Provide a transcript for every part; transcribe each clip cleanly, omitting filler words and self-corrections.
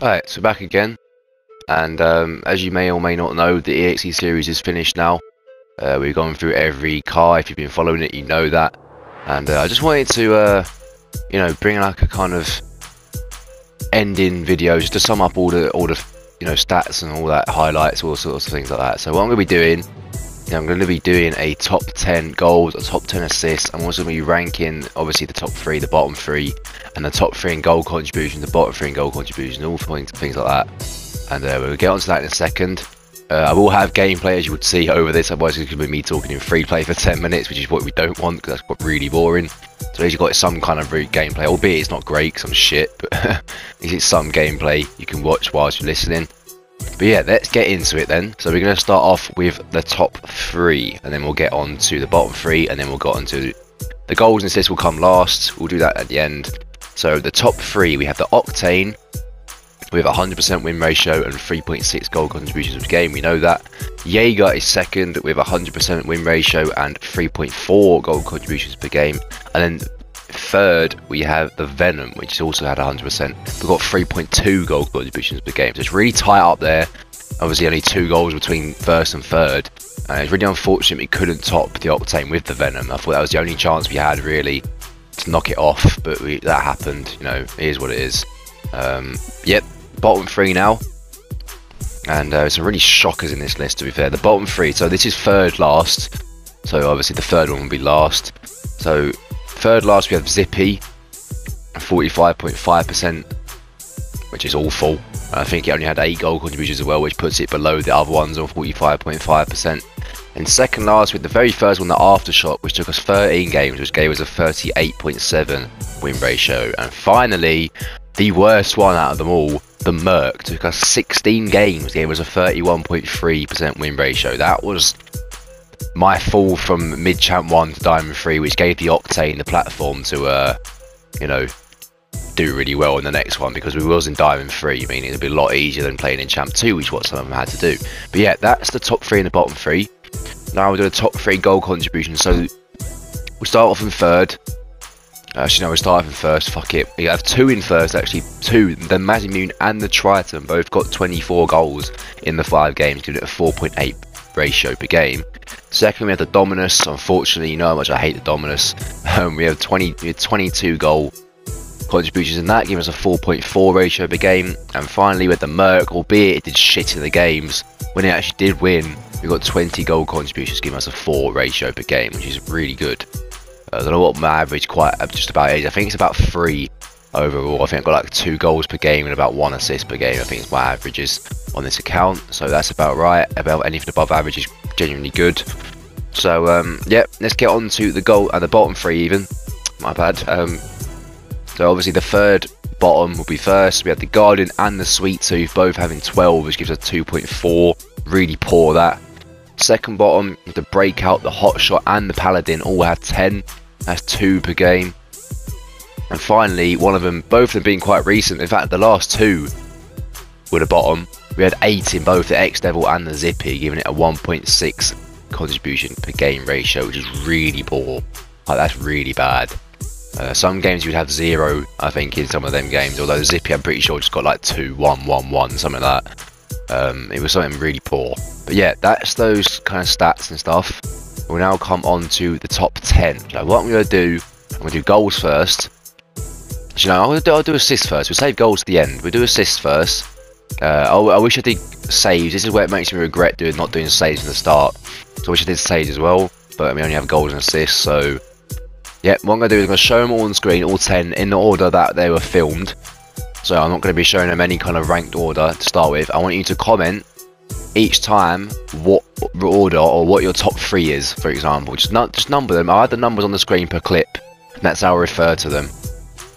Alright, so back again, and as you may or may not know, the EXE series is finished now. We've gone through every car. If you've been following it, you know that. And I just wanted to, bring like a kind of ending video just to sum up all the stats and all that, highlights, all sorts of things like that. So what I'm going to be doing, I'm going to be doing a top 10 goals, a top 10 assists. I'm also going to be ranking, obviously, the top 3, the bottom 3, and the top 3 in goal contributions, the bottom 3 in goal contributions, all things like that. And we'll get onto that in a second. I will have gameplay, as you would see over this, otherwise it's going to be me talking in free play for 10 minutes, which is what we don't want, because that's really boring. So at least you've got some kind of root gameplay, albeit it's not great, because I'm shit, but at least it's some gameplay you can watch whilst you're listening. But yeah, let's get into it then. So we're going to start off with the top 3, and then we'll get on to the bottom 3, and then we'll get on to the goals and assists will come last. We'll do that at the end. So the top 3, we have the Octane with 100% win ratio and 3.6 goal contributions per game. We know that. Jaeger is second with 100% win ratio and 3.4 goal contributions per game. And then third, we have the Venom, which also had 100%. We've got 3.2 goal contributions per game. So it's really tight up there. Obviously, only 2 goals between first and third. And it's really unfortunate we couldn't top the Octane with the Venom. I thought that was the only chance we had, really, to knock it off. But that happened. You know, it is what it is. Yep. Bottom 3 now, and some really shockers in this list, to be fair. The bottom 3, so this is third last, so obviously the third one will be last. So third last we have Zippy, 45.5%, which is awful. I think it only had 8 goal contributions as well, which puts it below the other ones on 45.5%. And second last with the very first one, the Aftershock, which took us 13 games, which gave us a 38.7 win ratio. And finally, the worst one out of them all, the Merc, took us 16 games, gave us a 31.3% win ratio. That was my fall from mid-champ 1 to diamond 3, which gave the Octane the platform to, do really well in the next one, because we was in diamond 3. I mean, it'd be a lot easier than playing in champ 2, which is what some of them had to do. But yeah, that's the top 3 and the bottom 3. Now we'll do the top 3 goal contributions. So we'll start off in third. Actually, no, we'll start off in first. Fuck it. We have 2 in first, actually. 2. The Mazimune and the Triton both got 24 goals in the 5 games, giving it a 4.8 ratio per game. Second, we have the Dominus. Unfortunately, you know how much I hate the Dominus. We have 22 goal contributions in that, giving us a 4.4 ratio per game. And finally, with the Merc, albeit it did shit in the games, when it actually did win, we got 20 goal contributions, giving us a 4 ratio per game, which is really good. I don't know what my average just about is. I think it's about 3 overall. I think I've got like 2 goals per game and about 1 assist per game. I think it's my averages on this account. So that's about right. About anything above average is genuinely good. So yeah, let's get on to the goal and the bottom 3 even. My bad. So obviously the third bottom will be first. We have the Guardian and the Sweet Tooth both having 12, which gives us 2.4. Really poor that. Second bottom, the Breakout, the Hotshot and the Paladin all have 10. That's 2 per game. And finally, one of them, both of them being quite recent. In fact, the last 2 were the bottom. We had 8 in both the X-Devil and the Zippy, giving it a 1.6 contribution per game ratio, which is really poor. Like, that's really bad. Some games you'd have 0, I think, in some of them games. Although the Zippy, I'm pretty sure, just got like 2, 1, 1, 1, something like that. It was something really poor. But yeah, that's those kind of stats and stuff. We'll now come on to the top 10. So what I'm going to do, I'm going to do goals first. So, I'll do assists first. We'll save goals to the end. We'll do assists first. I wish I did saves. This is where it makes me regret not doing saves in the start. So I wish I did saves as well. But we only have goals and assists. So yeah, what I'm going to do is I'm going to show them all on screen, all 10, in the order that they were filmed. So I'm not going to be showing them any kind of ranked order to start with. I want you to comment each time what order or what your top 3 is, for example. Just number them. I had the numbers on the screen per clip, and that's how I refer to them.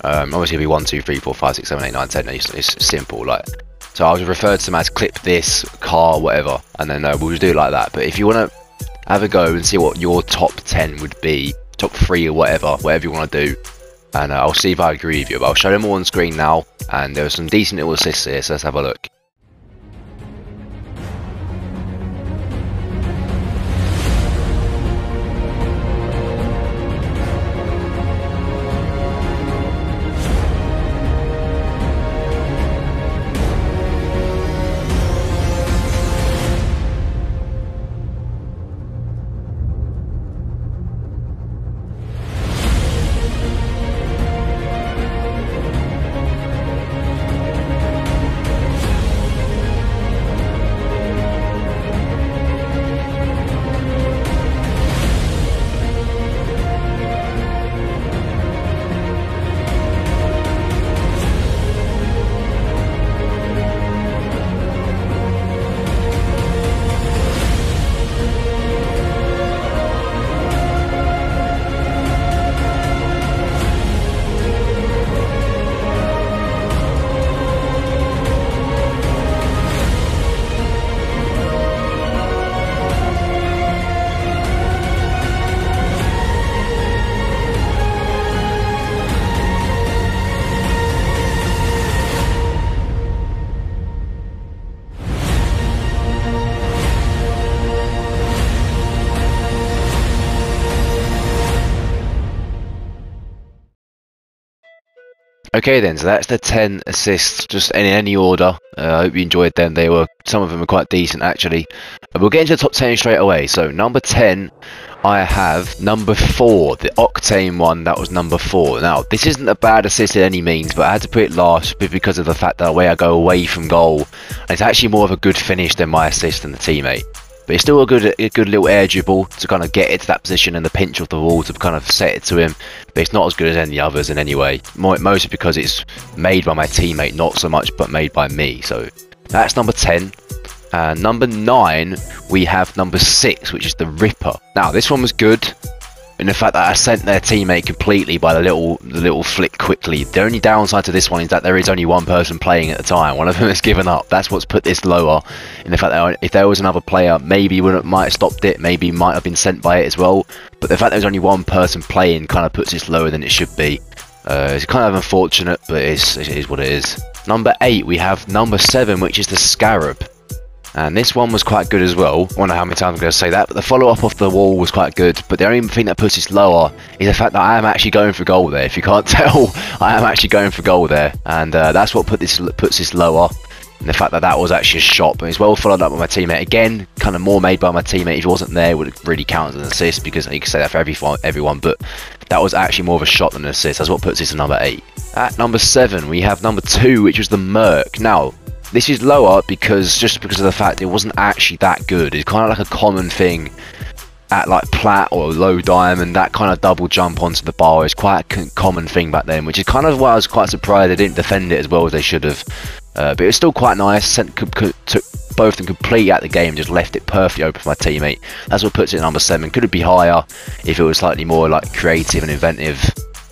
Obviously it'll be 1, 2, 3, 4, 5, 6, 7, 8, 9, 10. It's simple, like. So I'll just refer to them as clip this, car, whatever, and then we'll just do it like that. But if you want to have a go and see what your top 10 would be, top 3 or whatever you want to do, and I'll see if I agree with you. But I'll show them all on screen now, and there are some decent little assists here, so let's have a look. Okay then, so that's the 10 assists, just in any order. I hope you enjoyed them. Some of them were quite decent actually. We'll get into the top 10 straight away. So number 10, I have number 4, the Octane one. That was number 4. Now this isn't a bad assist in any means, but I had to put it last because of the fact that the way I go away from goal, and it's actually more of a good finish than my assist and the teammate. But it's still a good little air dribble to kind of get it to that position and the pinch off the wall to kind of set it to him. But it's not as good as any others in any way. Mostly because it's made by my teammate, not so much but made by me. So that's number 10. Number 9, we have number 6, which is the Ripper. Now this one was good in the fact that I sent their teammate completely by the little flick quickly. The only downside to this one is that there is only one person playing at the time. One of them has given up. That's what's put this lower, in the fact that if there was another player, maybe he might have stopped it, maybe might have been sent by it as well. But the fact there's only one person playing kind of puts this lower than it should be. It's kind of unfortunate, but it is what it is. Number 8, we have number 7, which is the Scarab. And this one was quite good as well. I wonder how many times I'm going to say that, but the follow-up off the wall was quite good. But the only thing that puts this lower is the fact that I am actually going for goal there. If you can't tell, I am actually going for goal there. And that's what puts this lower. And the fact that that was actually a shot, but it's well followed up by my teammate. Again, kind of more made by my teammate. If he wasn't there, it would really count as an assist, because you can say that for everyone. But that was actually more of a shot than an assist. That's what puts this at number 8. At number 7, we have number 2, which was the Merc. Now, this is lower because of the fact it wasn't actually that good. It's kind of like a common thing at like Plat or low diamond. That kind of double jump onto the bar is quite a common thing back then, which is kind of why I was quite surprised they didn't defend it as well as they should have. But it was still quite nice. Took both of them completely out the game, just left it perfectly open for my teammate. That's what puts it at number 7. Could it be higher if it was slightly more like creative and inventive?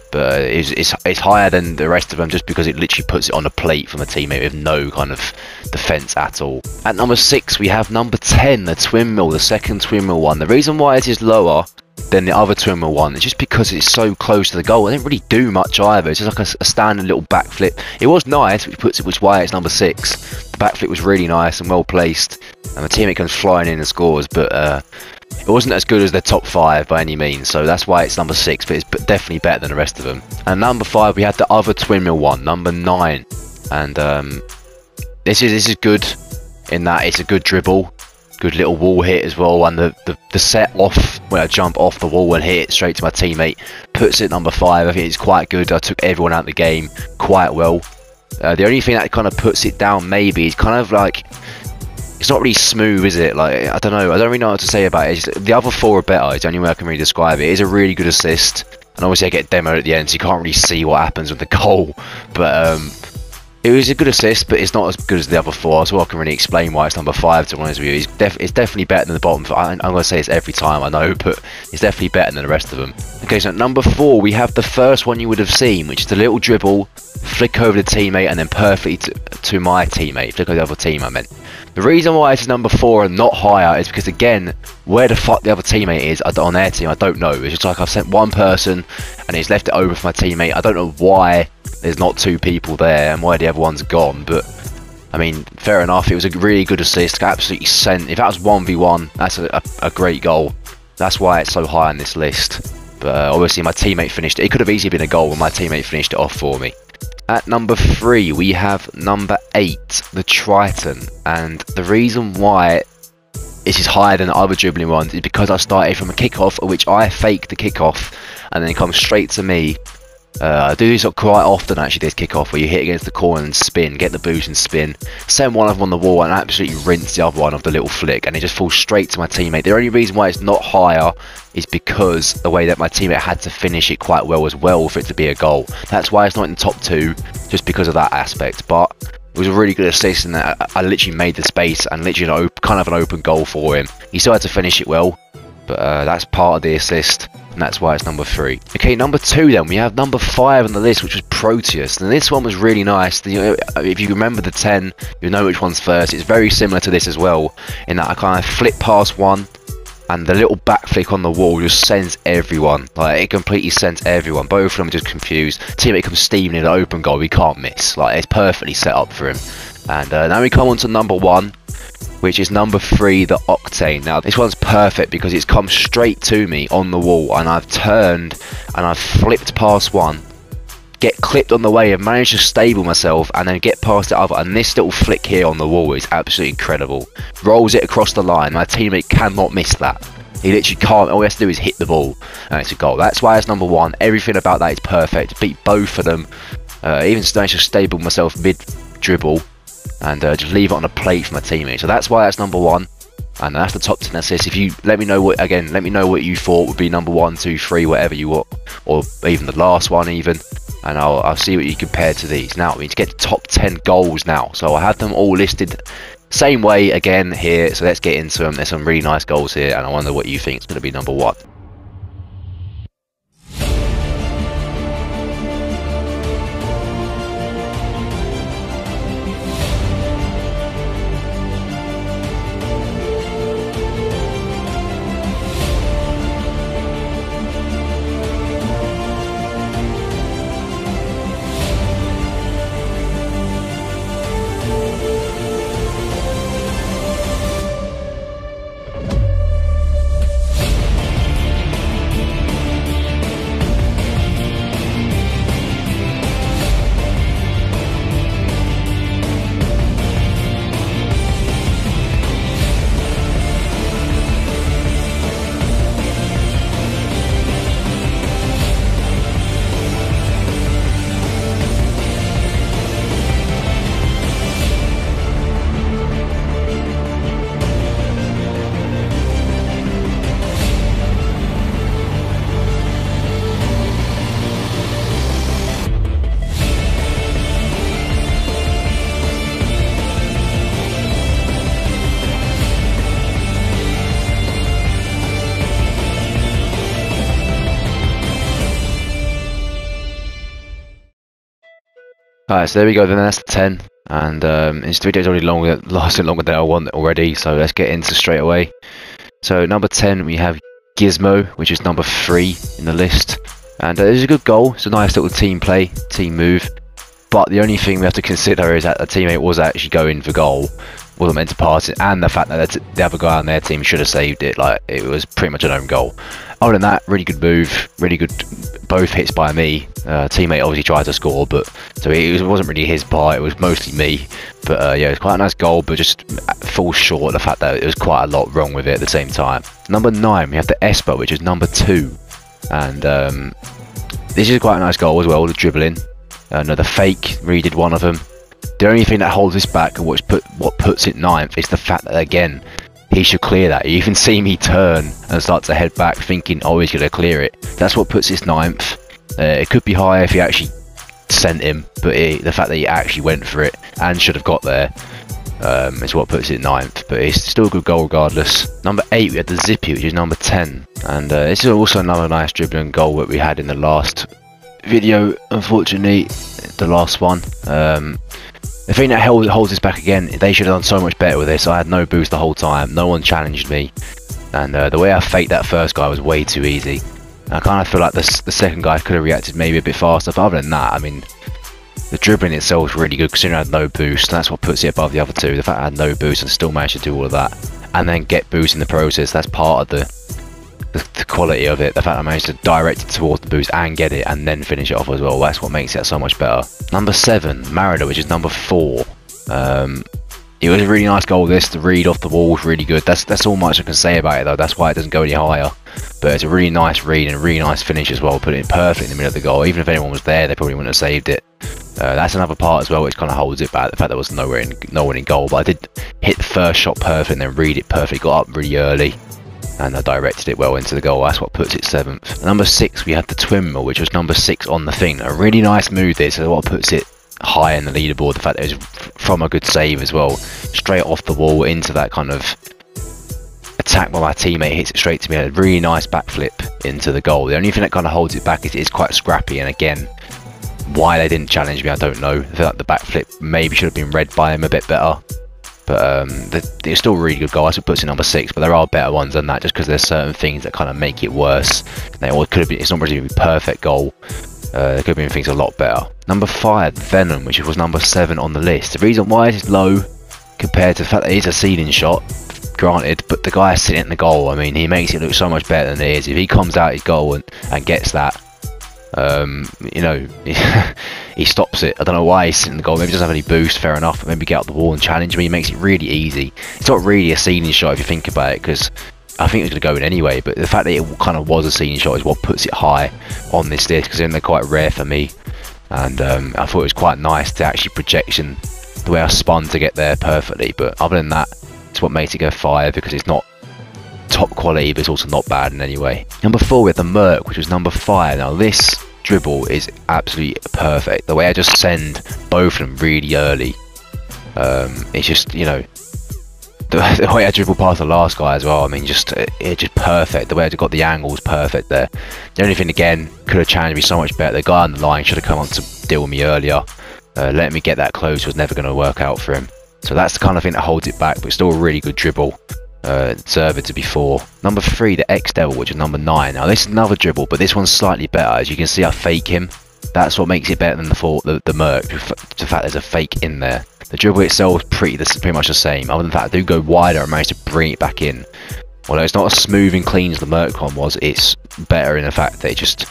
But it's higher than the rest of them just because it literally puts it on a plate from a teammate with no kind of defense at all. At number 6, we have number 10, the Twin Mill, the second Twin Mill one. The reason why it is lower than the other Twin Mill one is just because it's so close to the goal. It didn't really do much either. It's just like a standard little backflip. It was nice, which is why it's number 6. The backflip was really nice and well placed, and the teammate comes flying in and scores. But it wasn't as good as the top 5 by any means, so that's why it's number 6, but it's definitely better than the rest of them. And number 5, we had the other Twin Mill one, number 9. And this is good in that it's a good dribble, good little wall hit as well, and the set off when I jump off the wall and hit it straight to my teammate puts it at number 5. I think it's quite good. I took everyone out of the game quite well. The only thing that kind of puts it down maybe is kind of like, it's not really smooth, is it? Like, I don't know. I don't really know what to say about it. The other 4 are better. It's the only way I can really describe it. It is a really good assist. And obviously I get demoed at the end, so you can't really see what happens with the goal. But it was a good assist, but it's not as good as the other 4. So I can really explain why it's number 5, to be honest with you. It's definitely better than the bottom. I'm going to say it's every time, I know, but it's definitely better than the rest of them. Okay, so at number 4, we have the first one you would have seen, which is the little dribble, flick over the teammate, and then perfectly to my teammate. Flick over the other team, I meant. The reason why it's number 4 and not higher is because, again, where the fuck the other teammate is on their team, I don't know. It's just like I've sent one person and it's left it over for my teammate. I don't know why there's not 2 people there and why the other one's gone, but I mean, fair enough. It was a really good assist, absolutely sent. If that was 1v1, that's a great goal. That's why it's so high on this list. But obviously my teammate finished it. It could have easily been a goal, but my teammate finished it off for me. At number 3, we have number 8, the Triton. And the reason why this is higher than the other dribbling ones is because I started from a kickoff, which I faked the kickoff, and then it comes straight to me. I do this quite often actually, this kickoff, where you hit against the corner and spin, get the boost and spin, send one of them on the wall and absolutely rinse the other one of the little flick, and it just falls straight to my teammate. The only reason why it's not higher is because the way that my teammate had to finish it quite well as well for it to be a goal. That's why it's not in the top 2, just because of that aspect. But it was a really good assist, and I literally made the space and literally kind of an open goal for him. He still had to finish it well, but that's part of the assist, and that's why it's number 3. Okay, number 2 then, we have number 5 on the list, which was Proteus. And this one was really nice. If you remember the 10, you know which one's first. It's very similar to this as well, in that I kind of flip past one, and the little back flick on the wall just sends everyone. Like, it completely sends everyone. Both of them are just confused. Teammate comes steaming in an open goal, we can't miss. Like, it's perfectly set up for him. And now we come on to number 1, which is number 3, the Octane. Now this one's perfect because it's come straight to me on the wall, and I've turned and I've flipped past one, get clipped on the way and manage to stable myself and then get past the other. And this little flick here on the wall is absolutely incredible. Rolls it across the line. My teammate cannot miss that. He literally can't. All he has to do is hit the ball and it's a goal. That's why it's number 1. Everything about that is perfect. Beat both of them. Even managed to stable myself mid dribble and just leave it on a plate for my teammate. So that's why that's number 1. And that's the top 10 assists. If you let me know what you thought would be number 1, 2, 3, whatever you want, or even the last one even. And I'll see what you compare to these. Now we need to get the top 10 goals now. So I have them all listed same way again here. So let's get into them. There's some really nice goals here, and I wonder what you think is going to be number 1. Alright, so there we go, then that's the 10, and this video's already lasted longer than I want already, so let's get into straight away. So number 10 we have Gizmo, which is number 3 in the list, and it's a good goal. It's a nice little team play, team move, but the only thing we have to consider is that the teammate was actually going for goal, wasn't meant to pass it, and the fact that the other guy on their team should have saved it. Like, it was pretty much an own goal. Other than that, really good move, really good, both hits by me. Teammate obviously tried to score, but so it wasn't really his part, it was mostly me. But yeah, it was quite a nice goal, but just falls short of the fact that there was quite a lot wrong with it at the same time. Number 9, we have the Esper, which is number 2, and this is quite a nice goal as well, the dribbling. No, the fake, redid one of them. The only thing that holds this back and what puts it 9th is the fact that, again, he should clear that. You can see me turn and start to head back thinking, oh, he's going to clear it. That's what puts this 9th. It could be higher if he actually sent him, but the fact that he actually went for it and should have got there is what puts it 9th. But it's still a good goal regardless. Number 8, we had the Zippy, which is number 10. And this is also another nice dribbling goal that we had in the last video, unfortunately, the last one. The thing that holds us back again, they should have done so much better with this. I had no boost the whole time, no one challenged me, and the way I faked that first guy was way too easy. I kind of feel like the second guy could have reacted maybe a bit faster, but other than that, I mean, the dribbling itself is really good considering I had no boost. That's what puts it above the other two, the fact I had no boost and still managed to do all of that, and then get boost in the process. That's part of the quality of it, the fact I managed to direct it towards the boost and get it and then finish it off as well. That's what makes it so much better. Number 7, Marida, which is number 4. It was a really nice goal. This, the read off the wall was really good. That's all much I can say about it though. That's why it doesn't go any higher. But it's a really nice read and a really nice finish as well. Putting it perfectly in the middle of the goal. Even if anyone was there, they probably wouldn't have saved it. That's another part as well which kind of holds it back. The fact there was no one in goal. But I did hit the first shot perfect and then read it perfectly. Got up really early. And I directed it well into the goal. That's what puts it 7th. Number 6, we had the twin mill, which was number 6 on the thing. A really nice move this, so what puts it high in the leaderboard. The fact that it was from a good save as well, straight off the wall into that kind of attack by my teammate, hits it straight to me. A really nice backflip into the goal. The only thing that kind of holds it back is it is quite scrappy, and again, why they didn't challenge me, I don't know. I feel like the backflip maybe should have been read by him a bit better. But it's still a really good goal. That's what puts it number 6. But there are better ones than that, just because there's certain things that kind of make it worse. It could have been. It's not really a perfect goal. There could have been things a lot better. Number 5, Venom, which was number 7 on the list. The reason why it is low compared to the fact that it is a ceiling shot, granted, but the guy sitting in the goal, I mean, he makes it look so much better than it is. If he comes out his goal and gets that, You know, he stops it. I don't know why he's sitting the goal. Maybe he doesn't have any boost, fair enough. Maybe get up the wall and challenge me. He makes it really easy. It's not really a ceiling shot if you think about it, because I think it was going to go in anyway, but the fact that it kind of was a ceiling shot is what puts it high on this list, because they're quite rare for me. And I thought it was quite nice to actually projection the way I spun to get there perfectly. But other than that, it's what makes it go 5, because it's not top quality, but it's also not bad in any way. Number 4, we have the Merc, which was number 5. Now this dribble is absolutely perfect. The way I just send both of them really early, it's just, you know, the way I dribble past the last guy as well. I mean, it's just perfect. The way I got the angle was perfect there. The only thing, again, could have challenged me so much better. The guy on the line should have come on to deal with me earlier. Letting me get that close was never going to work out for him. So that's the kind of thing that holds it back, but still a really good dribble. Deserve it to be 4. Number 3, the X Devil, which is number 9. Now this is another dribble, but this one's slightly better. As you can see, I fake him. That's what makes it better than the Merc. The fact there's a fake in there. The dribble itself is pretty much the same. Other than that, I do go wider and manage to bring it back in. Although it's not as smooth and clean as the Merc one was, it's better in the fact that it just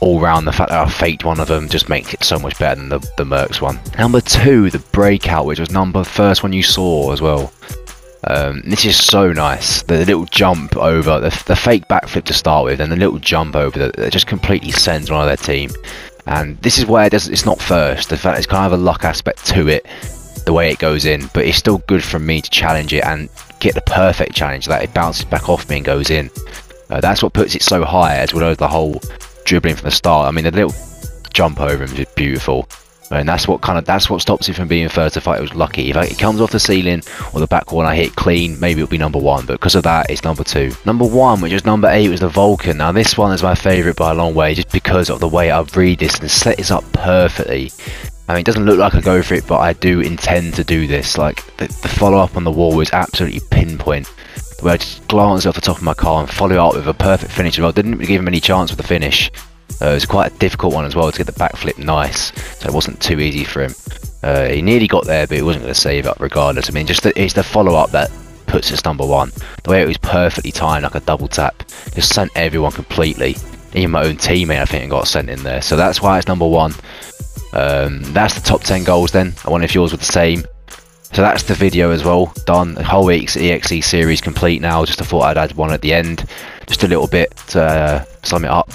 all round, the fact that I faked one of them just makes it so much better than the Merc's one. Number 2, the Breakout, which was first one you saw as well. This is so nice. The little jump over the fake backflip to start with, and the little jump over that just completely sends one of their team. And this is where it's not first. The fact it's kind of a luck aspect to it, the way it goes in, but it's still good for me to challenge it and get the perfect challenge that it bounces back off me and goes in. That's what puts it so high, as well as the whole dribbling from the start. I mean, the little jump over him is just beautiful. And that's what stops it from being first. If it was lucky, if it comes off the ceiling or the back wall and I hit clean, maybe it'll be number 1. But because of that, it's number 2. Number 1, which is number 8, was the Vulcan. Now this one is my favourite by a long way, just because of the way I read this and set this up perfectly. I mean, it doesn't look like I go for it, but I do intend to do this. Like the follow up on the wall was absolutely pinpoint. The way I just glance off the top of my car and follow up with a perfect finish. Well, didn't give him any chance with the finish. It was quite a difficult one as well to get the backflip nice, so it wasn't too easy for him. He nearly got there, but he wasn't going to save up regardless. I mean, it's the follow-up that puts us number 1. The way it was perfectly timed, like a double tap, just sent everyone completely. Even my own teammate, I think, got sent in there. So that's why it's number 1. That's the top 10 goals then. I wonder if yours were the same. So that's the video as well, done. The whole EXE series complete now. Just I thought I'd add one at the end, just a little bit to sum it up.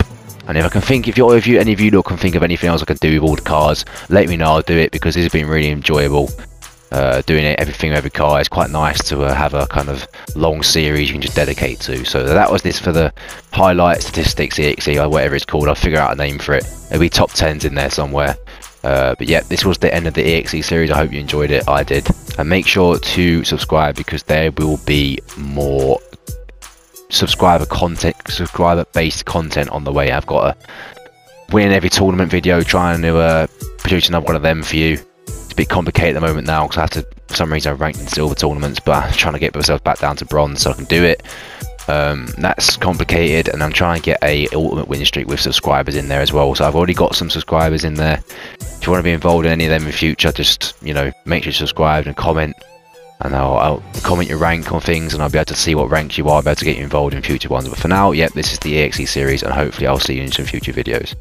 And if I can think, if any of you can think of anything else I could do with all the cars, let me know. I'll do it, because this has been really enjoyable. Doing everything with every car. It's quite nice to have a kind of long series you can just dedicate to. So that was this for the highlight statistics EXE, or whatever it's called. I'll figure out a name for it. There'll be top 10s in there somewhere. But yeah, this was the end of the EXE series. I hope you enjoyed it. I did. And make sure to subscribe, because there will be more subscriber based content on the way. I've got a win every tournament video, trying to produce another one of them for you. It's a bit complicated at the moment now, because I have to, for some reason, I ranked in silver tournaments, but I'm trying to get myself back down to bronze so I can do it. That's complicated, and I'm trying to get a ultimate win streak with subscribers in there as well. So I've already got some subscribers in there. If you want to be involved in any of them in future, just, you know, make sure you subscribe and comment. And I'll comment your rank on things, and I'll be able to see what rank you are, I'll be able to get you involved in future ones. But for now, yeah, this is the EXE series, and hopefully I'll see you in some future videos.